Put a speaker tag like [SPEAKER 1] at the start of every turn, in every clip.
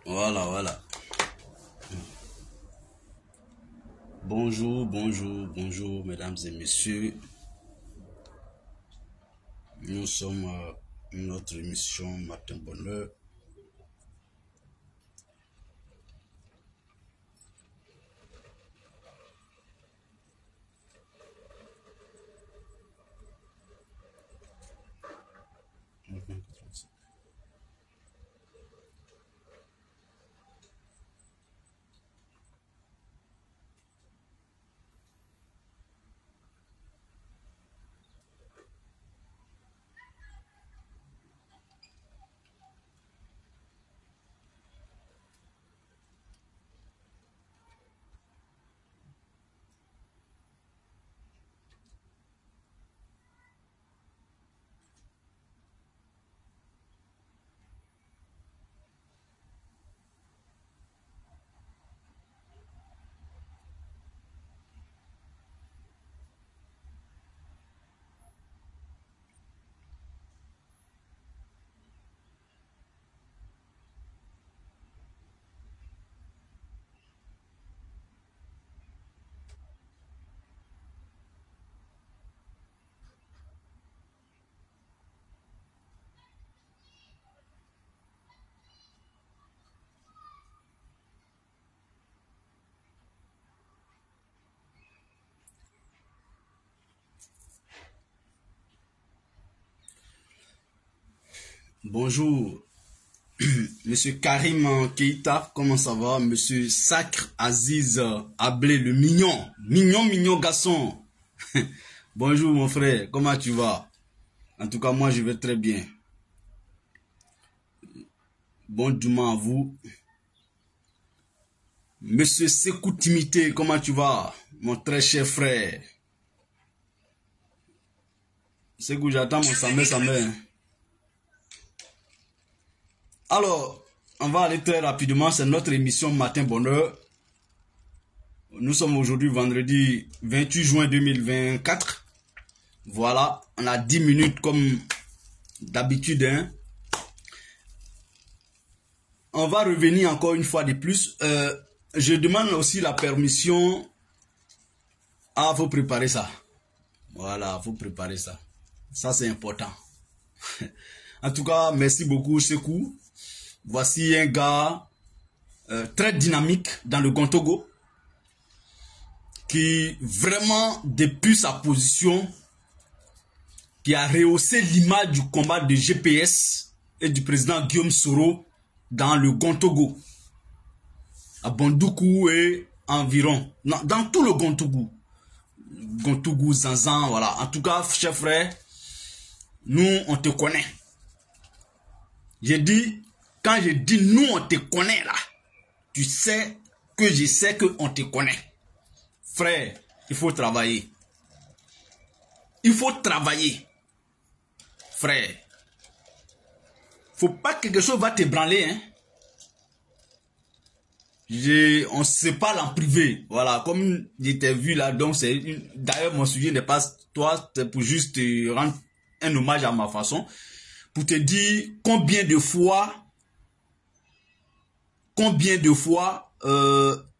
[SPEAKER 1] Voilà, voilà. Bonjour, bonjour, bonjour, mesdames et messieurs. Nous sommes à notre émission Matin Bonheur. Bonjour, monsieur Karim Keita, comment ça va? Monsieur Sacre Aziz Ablé, le mignon, mignon garçon. Bonjour mon frère, comment tu vas? En tout cas, moi je vais très bien. Bon dimanche à vous. Monsieur Sekou Timité, comment tu vas? Mon très cher frère. Sekou, j'attends mon samé. Alors, on va aller très rapidement, c'est notre émission Matin Bonheur. Nous sommes aujourd'hui vendredi 28 juin 2024. Voilà, on a 10 minutes comme d'habitude. On va revenir encore une fois de plus. Je demande aussi la permission à vous préparer ça. Voilà, vous préparer ça. Ça, c'est important. En tout cas, merci beaucoup, Sekou. Voici un gars très dynamique dans le Gontogo qui vraiment, depuis sa position, qui a rehaussé l'image du combat de GPS et du président Guillaume Soro dans le Gontogo, à Bandoukou et environ, dans tout le Gontogo, Zanzan, voilà. En tout cas, cher frère, nous, on te connaît. Quand je dis nous, on te connaît là, tu sais que je sais qu'on te connaît. Frère, il faut travailler. Il faut travailler. Frère. Faut pas que quelque chose va t'ébranler, hein. On se parle en privé. Voilà, comme je t'ai vu là, donc c'est d'ailleurs mon sujet n'est pas toi, c'est pour juste te rendre un hommage à ma façon. Pour te dire combien de fois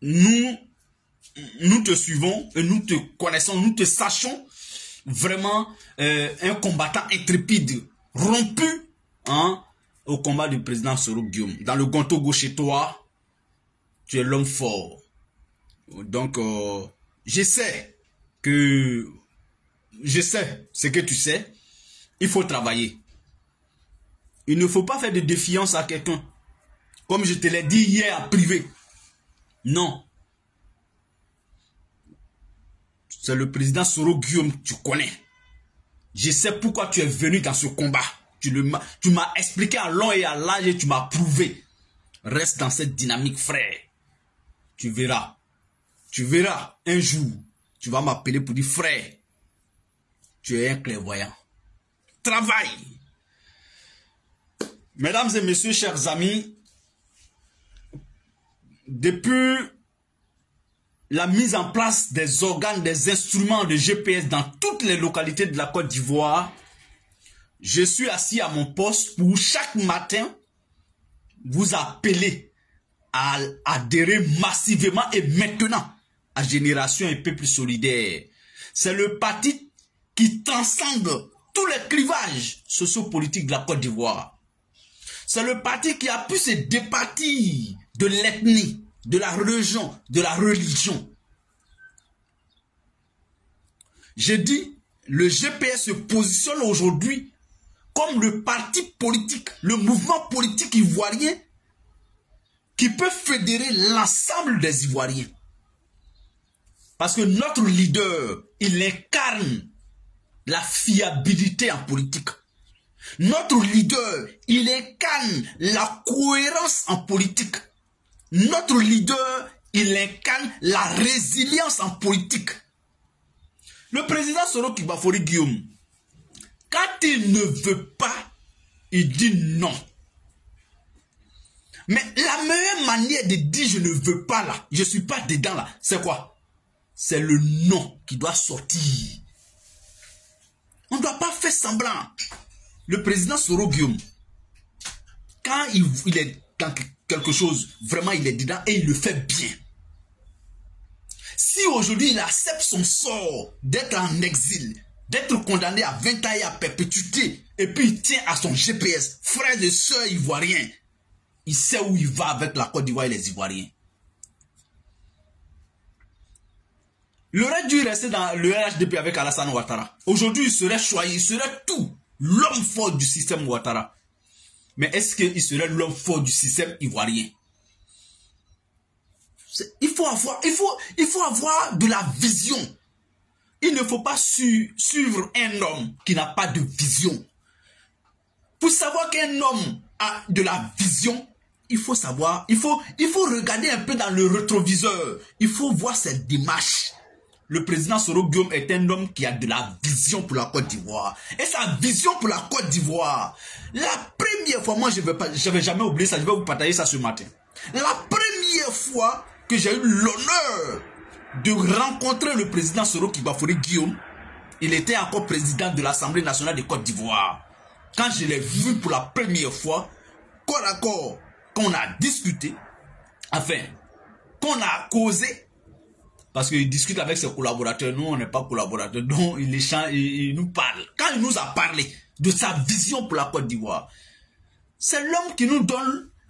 [SPEAKER 1] nous te suivons et nous te connaissons, nous te sachons vraiment un combattant intrépide, rompu au combat du président Soro Guillaume. Dans le Gontogo chez toi, tu es l'homme fort. Donc, je sais ce que tu sais. Il faut travailler. Il ne faut pas faire de défiance à quelqu'un. Comme je te l'ai dit hier en privé. Non. C'est le président Soro Guillaume, tu connais. Je sais pourquoi tu es venu dans ce combat. Tu m'as expliqué à long et à large et tu m'as prouvé. Reste dans cette dynamique, frère. Tu verras. Tu verras un jour. Tu vas m'appeler pour dire, frère, tu es un clairvoyant. Travaille. Mesdames et messieurs, chers amis, depuis la mise en place des organes, des instruments de GPS dans toutes les localités de la Côte d'Ivoire, je suis assis à mon poste pour chaque matin vous appeler à adhérer massivement et maintenant à Génération et Peuple Solidaire. C'est le parti qui transcende tous les clivages sociopolitiques de la Côte d'Ivoire. C'est le parti qui a pu se départir de l'ethnie, de la religion, J'ai dit, le GPS se positionne aujourd'hui comme le parti politique, le mouvement politique ivoirien qui peut fédérer l'ensemble des Ivoiriens. Parce que notre leader, il incarne la fiabilité en politique. Notre leader, il incarne la cohérence en politique. Notre leader, il incarne la résilience en politique. Le président Soro Kibafori Guillaume, quand il ne veut pas, il dit non. Mais la meilleure manière de dire je ne veux pas là, je ne suis pas dedans là, c'est quoi? C'est le non qui doit sortir. On ne doit pas faire semblant. Le président Soro Guillaume, quand il est dans quelque chose, vraiment il est dedans et il le fait bien. Si aujourd'hui il accepte son sort d'être en exil, d'être condamné à 20 ans et à perpétuité, et puis il tient à son GPS, frères et sœurs ivoiriens, il sait où il va avec la Côte d'Ivoire et les Ivoiriens. Il aurait dû rester dans le RHDP avec Alassane Ouattara. Aujourd'hui, il serait choyé, il serait tout. L'homme fort du système Ouattara. Mais est-ce qu'il serait l'homme fort du système ivoirien? Il faut avoir de la vision. Il ne faut pas suivre un homme qui n'a pas de vision. Pour savoir qu'un homme a de la vision, il faut savoir, il faut regarder un peu dans le rétroviseur. Il faut voir ses démarches. Le président Soro Guillaume est un homme qui a de la vision pour la Côte d'Ivoire. Et sa vision pour la Côte d'Ivoire, la première fois, moi je vais jamais oublier ça, je vais vous partager ça ce matin. La première fois que j'ai eu l'honneur de rencontrer le président Soro Kibafori Guillaume, il était encore président de l'Assemblée nationale de Côte d'Ivoire. Quand je l'ai vu pour la première fois, corps à corps, qu'on a discuté, enfin, qu'on a causé, parce qu'il discute avec ses collaborateurs, nous on n'est pas collaborateurs, donc il échange, il nous parle. Quand il nous a parlé de sa vision pour la Côte d'Ivoire, c'est l'homme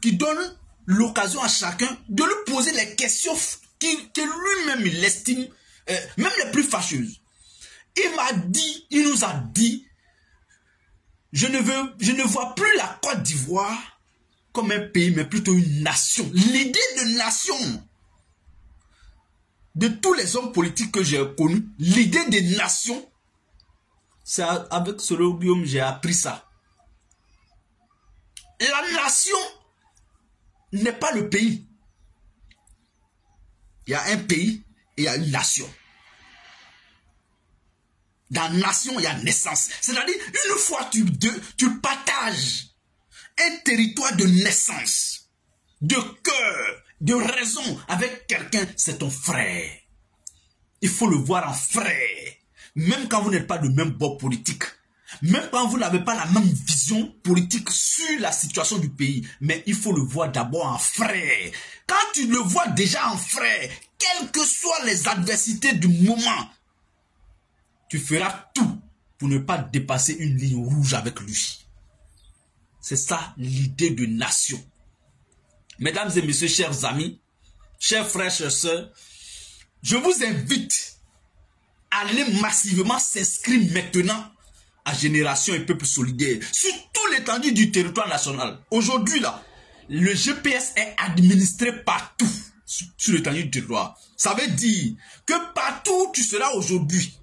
[SPEAKER 1] qui donne l'occasion à chacun de lui poser les questions que lui-même il estime, même les plus fâcheuses. Il nous a dit, je ne vois plus la Côte d'Ivoire comme un pays, mais plutôt une nation. L'idée de nation, de tous les hommes politiques que j'ai connus, l'idée de nation, c'est avec Soro Guillaume j'ai appris ça. La nation n'est pas le pays. Il y a un pays et il y a une nation. Dans nation, il y a naissance. C'est-à-dire, une fois tu partages un territoire de naissance, de cœur, de raison avec quelqu'un, c'est ton frère. Il faut le voir en frère. Même quand vous n'êtes pas de même bord politique, même quand vous n'avez pas la même vision politique sur la situation du pays, mais il faut le voir d'abord en frère. Quand tu le vois déjà en frère, quelles que soient les adversités du moment, tu feras tout pour ne pas dépasser une ligne rouge avec lui. C'est ça l'idée de nation. Mesdames et messieurs, chers amis, chers frères, chers sœurs, je vous invite à aller massivement s'inscrire maintenant à Génération et Peuple Solidaire sur tout l'étendue du territoire national. Aujourd'hui, là, le GPS est administré partout sur l'étendue du territoire. Ça veut dire que partout où tu seras aujourd'hui,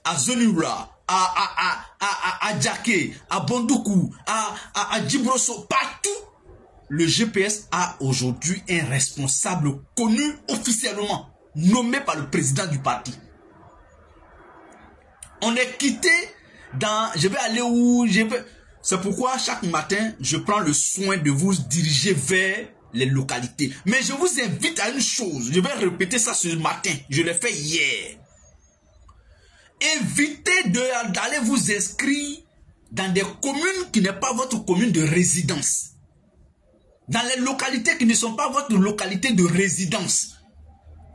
[SPEAKER 1] à Zonura, à Djaké, à Bondoukou, à Djibroso, partout, le GPS a aujourd'hui un responsable connu officiellement, nommé par le président du parti. On est quitté dans... Je vais aller où je vais... C'est pourquoi chaque matin, je prends le soin de vous diriger vers les localités. Mais je vous invite à une chose. Je vais répéter ça ce matin. Je l'ai fait hier. Évitez d'aller vous inscrire dans des communes qui n'est pas votre commune de résidence. Dans les localités qui ne sont pas votre localité de résidence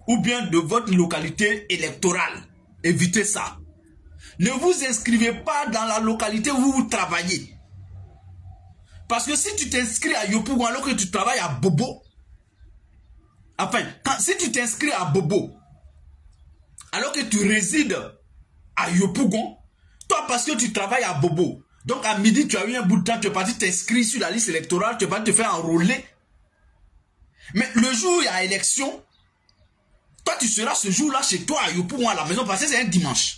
[SPEAKER 1] ou bien de votre localité électorale. Évitez ça. Ne vous inscrivez pas dans la localité où vous travaillez. Parce que si tu t'inscris à Yopougon alors que tu travailles à Bobo, enfin, si tu t'inscris à Bobo alors que tu résides à Yopougon, toi parce que tu travailles à Bobo, donc à midi tu as eu un bout de temps, tu es parti t'inscrire sur la liste électorale, tu es parti te faire enrôler. Mais le jour où il y a élection, toi tu seras ce jour-là chez toi à Yopougon à la maison parce que c'est un dimanche.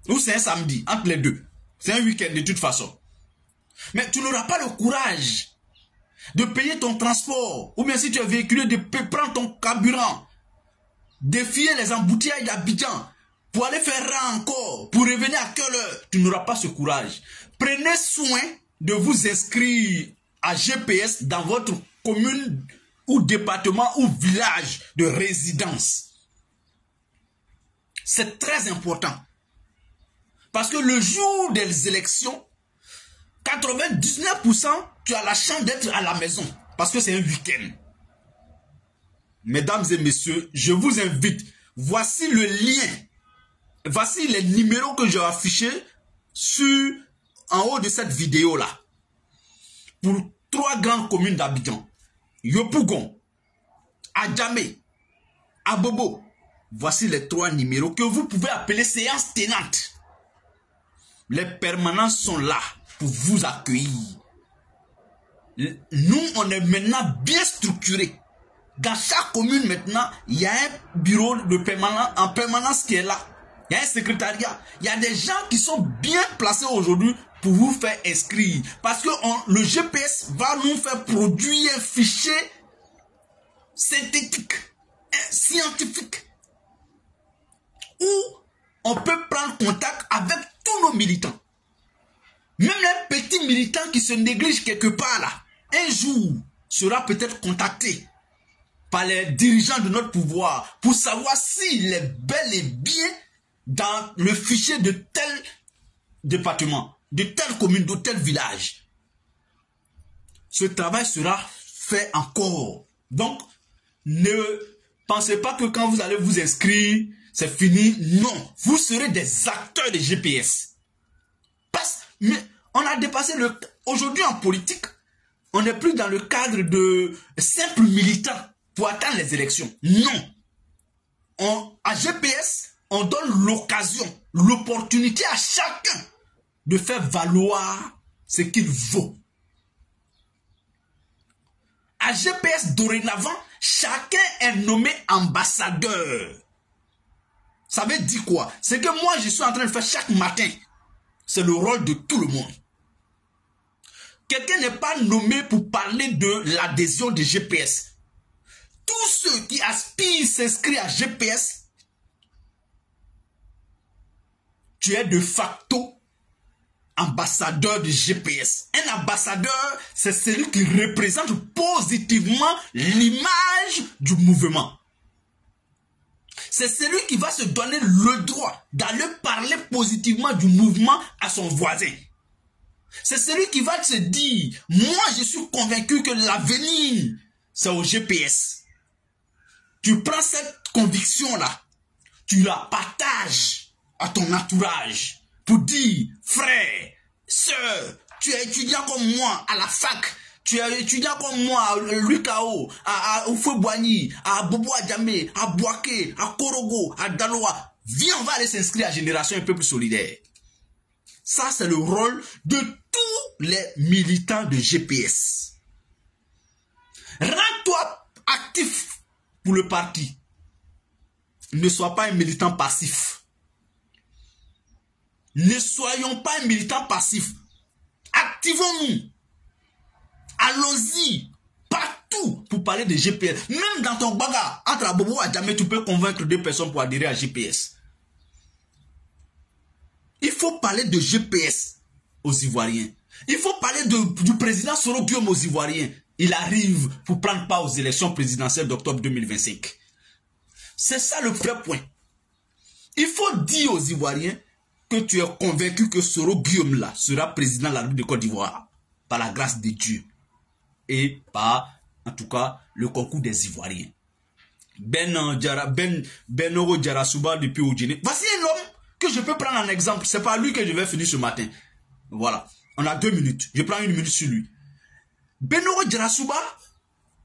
[SPEAKER 1] Ou c'est un samedi, entre les deux. C'est un week-end de toute façon. Mais tu n'auras pas le courage de payer ton transport. Ou bien si tu es véhiculé, de prendre ton carburant. Défier les embouteillages d'Abidjan. Pour aller faire rang encore. Pour revenir à quelle heure. Tu n'auras pas ce courage. Prenez soin de vous inscrire à GPS dans votre commune ou département ou village de résidence. C'est très important. Parce que le jour des élections, 99%, tu as la chance d'être à la maison. Parce que c'est un week-end. Mesdames et messieurs, je vous invite. Voici le lien. Voici les numéros que j'ai affichés en haut de cette vidéo-là. Pour 3 grandes communes d'Abidjan. Yopougon, Adjamé, Abobo. Voici les 3 numéros que vous pouvez appeler séance tenante. Les permanents sont là pour vous accueillir. Nous, on est maintenant bien structurés. Dans chaque commune maintenant, il y a un bureau de permanent, en permanence qui est là. Il y a un secrétariat. Il y a des gens qui sont bien placés aujourd'hui pour vous faire inscrire. Parce que le GPS va nous faire produire un fichier synthétique, scientifique, où on peut prendre contact avec tous nos militants. Même les petits militants qui se négligent quelque part là, un jour sera peut-être contacté par les dirigeants de notre pouvoir pour savoir s'il est bel et bien dans le fichier de tel département, de telle commune, de tel village. Ce travail sera fait encore. Donc, ne pensez pas que quand vous allez vous inscrire, c'est fini. Non, vous serez des acteurs de GPS. Mais on a dépassé le... Aujourd'hui en politique, on n'est plus dans le cadre de simples militants pour atteindre les élections. Non. À GPS, on donne l'occasion, l'opportunité à chacun de faire valoir ce qu'il vaut. À GPS, dorénavant, chacun est nommé ambassadeur. Ça veut dire quoi? C'est que moi, je suis en train de faire chaque matin. C'est le rôle de tout le monde. Quelqu'un n'est pas nommé pour parler de l'adhésion de GPS. Tous ceux qui aspirent s'inscrire à GPS, tu es de facto ambassadeur de GPS. Un ambassadeur, c'est celui qui représente positivement l'image du mouvement. C'est celui qui va se donner le droit d'aller parler positivement du mouvement à son voisin. C'est celui qui va se dire, moi je suis convaincu que l'avenir, c'est au GPS. Tu prends cette conviction-là, tu la partages à ton entourage pour dire, frère, sœur, tu es étudiant comme moi à la fac, tu es étudiant comme moi à l'UKO, à Oufoué-Boigny, à Bobo-Adjamé, à Boaké, à Korogo, à Daloa. Viens, on va aller s'inscrire à Génération Un Peuple Solidaire. Ça, c'est le rôle de tous les militants de GPS. Rends-toi actif pour le parti. Ne sois pas un militant passif. Ne soyons pas un militant passif. Activons-nous. Allons-y partout pour parler de GPS. Même dans ton bagarre, entre Abobo et Adjamé, tu peux convaincre 2 personnes pour adhérer à GPS. Il faut parler de GPS aux Ivoiriens. Il faut parler du président Soro Guillaume aux Ivoiriens. Il arrive pour prendre part aux élections présidentielles d'octobre 2025. C'est ça le vrai point. Il faut dire aux Ivoiriens que tu es convaincu que Soro Guillaume là sera président de la République de Côte d'Ivoire par la grâce de Dieu. et par, en tout cas, le concours des Ivoiriens. Benoît Djarasouba depuis Oudjini. Voici un homme que je peux prendre en exemple. C'est pas lui que je vais finir ce matin. Voilà. On a 2 minutes. Je prends 1 minute sur lui. Benoît Djarasouba,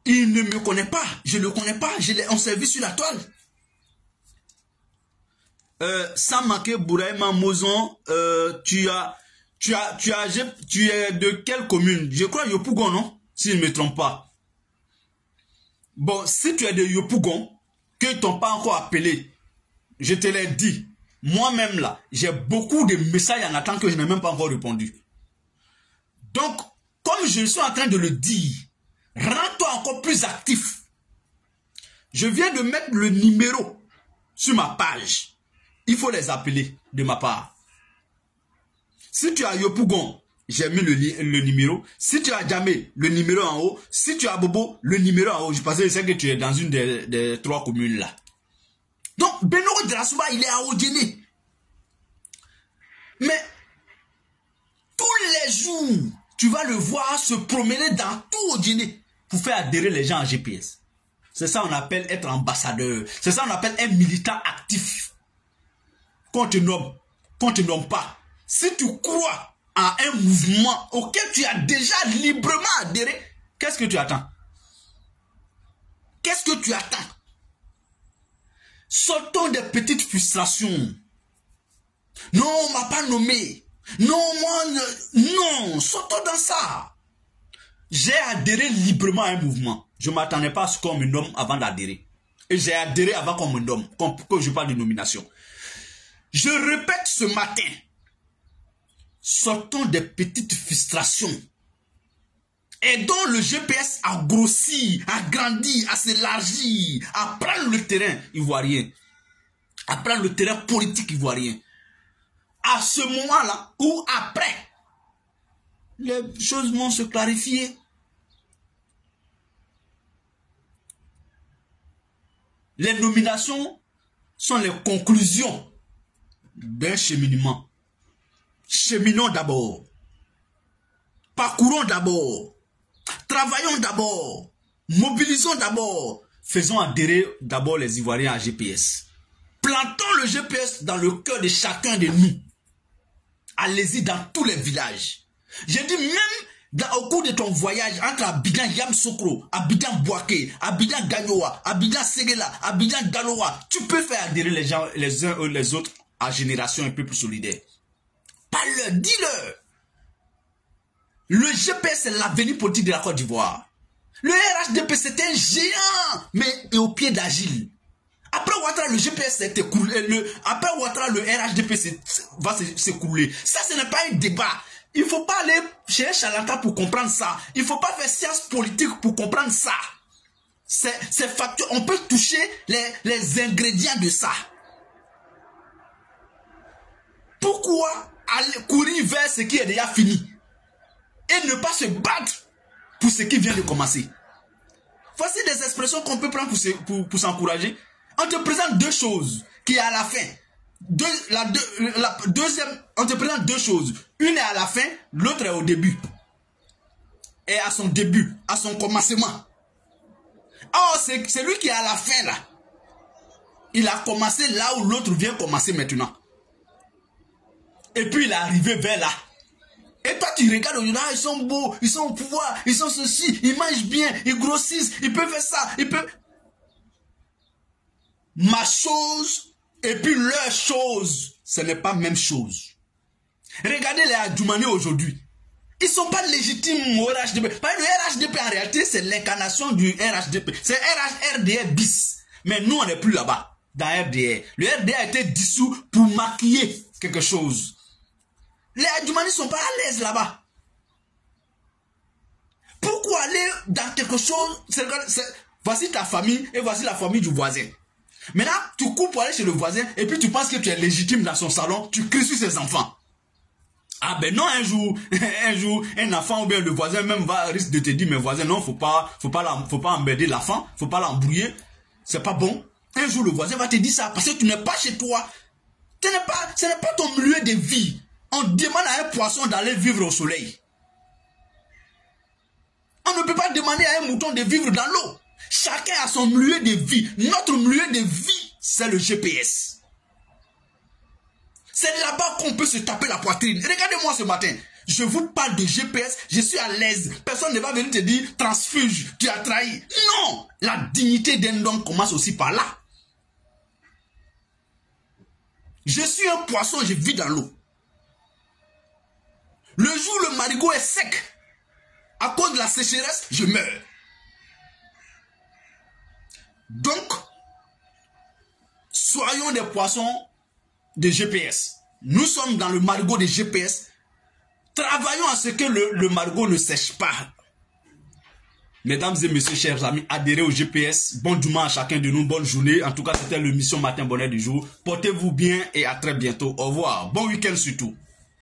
[SPEAKER 1] il ne me connaît pas. Je ne le connais pas. On s'est vu sur la toile. Sans manquer Bouraïma Mozon, tu es de quelle commune? Je crois Yopougon, non? Si je ne me trompe pas. Bon, si tu es de Yopougon, qu'ils ne t'ont pas encore appelé, je te l'ai dit, moi-même là, j'ai beaucoup de messages en attente que je n'ai même pas encore répondu. Donc, comme je suis en train de le dire, rends-toi encore plus actif. Je viens de mettre le numéro sur ma page. Il faut les appeler de ma part. Si tu as Yopougon, j'ai mis le numéro. Si tu as Djamé, le numéro en haut. Si tu as Bobo, le numéro en haut. Je pense que c'est que tu es dans une des 3 communes là. Donc, Benoît Djarasouba, il est à Oudjini. Mais, tous les jours, tu vas le voir se promener dans tout Oudjini pour faire adhérer les gens à GPS. C'est ça qu'on appelle être ambassadeur. C'est ça qu'on appelle un militant actif. Qu'on te nomme pas. Si tu crois à un mouvement auquel tu as déjà librement adhéré, qu'est-ce que tu attends? Qu'est-ce que tu attends? Sortons des petites frustrations. Non, on m'a pas nommé. Non, moi, non, sortons dans ça. J'ai adhéré librement à un mouvement. Je ne m'attendais pas à ce qu'on me nomme avant d'adhérer. Et j'ai adhéré avant qu'on me nomme, que je parle de nomination. Je répète ce matin. Sortons des petites frustrations. Aidons le GPS à grossir, à grandir, à s'élargir, à prendre le terrain ivoirien, à prendre le terrain politique ivoirien. À ce moment-là, ou après, les choses vont se clarifier. Les nominations sont les conclusions d'un cheminement. Cheminons d'abord. Parcourons d'abord. Travaillons d'abord. Mobilisons d'abord. Faisons adhérer d'abord les Ivoiriens à GPS. Plantons le GPS dans le cœur de chacun de nous. Allez-y dans tous les villages. J'ai dit même au cours de ton voyage entre Abidjan Yamsokro, Abidjan Bouaké, Abidjan Gagnoa, Abidjan Séguéla, Abidjan Galoa, tu peux faire adhérer les gens les uns et les autres à Génération un peu plus solidaire. Parle-leur, dis-leur. Le GPS, c'est l'avenir politique de la Côte d'Ivoire. Le RHDP, c'est un géant, mais au pied d'Agile. Après Ouattara, le GPS s'est écoulé. Après Ouattara, le RHDP va s'écouler. Ça, ce n'est pas un débat. Il ne faut pas aller chez un charlatan pour comprendre ça. Il ne faut pas faire science politique pour comprendre ça. C'est factuel. On peut toucher les ingrédients de ça. Pourquoi aller courir vers ce qui est déjà fini et ne pas se battre pour ce qui vient de commencer? Voici des expressions qu'on peut prendre pour s'encourager. On te présente 2 choses qui est à la fin. La deuxième, on te présente 2 choses. Une est à la fin, l'autre est au début. Et à son début, à son commencement. Oh, c'est lui qui est à la fin là. Il a commencé là où l'autre vient commencer maintenant. Et puis il est arrivé vers là. Et toi tu regardes aujourd'hui, ils sont beaux, ils sont au pouvoir, ils sont ceci, ils mangent bien, ils grossissent, ils peuvent faire ça, ils peuvent... Ma chose et puis leur chose, ce n'est pas la même chose. Regardez les Adjoumani aujourd'hui. Ils ne sont pas légitimes au RHDP. Parce que le RHDP en réalité c'est l'incarnation du RHDP. C'est RDR bis. Mais nous on n'est plus là-bas, dans RDR. Le RDR a été dissous pour maquiller quelque chose. Les Adjoumani ne sont pas à l'aise là-bas. Pourquoi aller dans quelque chose? Voici ta famille et voici la famille du voisin. Maintenant, tu cours pour aller chez le voisin et puis tu penses que tu es légitime dans son salon, tu cries sur ses enfants. Ah ben non, un jour, un enfant ou bien le voisin même risque de te dire, mais voisin, non, faut pas emmerder l'enfant, faut pas l'embrouiller, c'est pas bon. Un jour, le voisin va te dire ça parce que tu n'es pas chez toi. Ce n'est pas ton milieu de vie. On demande à un poisson d'aller vivre au soleil. On ne peut pas pas demander à un mouton de vivre dans l'eau. Chacun a son milieu de vie. Notre milieu de vie, c'est le GPS. C'est là-bas qu'on peut se taper la poitrine. Regardez-moi ce matin. Je vous parle de GPS, je suis à l'aise. Personne ne va venir te dire transfuge, tu as trahi. Non, la dignité d'un homme commence aussi par là. Je suis un poisson, je vis dans l'eau. Le jour où le marigot est sec, à cause de la sécheresse, je meurs. Donc, soyons des poissons de GPS. Nous sommes dans le marigot de GPS. Travaillons à ce que le marigot ne sèche pas. Mesdames et messieurs, chers amis, adhérez au GPS. Bon dimanche à chacun de nous, bonne journée. En tout cas, c'était l'émission Matin Bonheur du jour. Portez-vous bien et à très bientôt. Au revoir. Bon week-end surtout.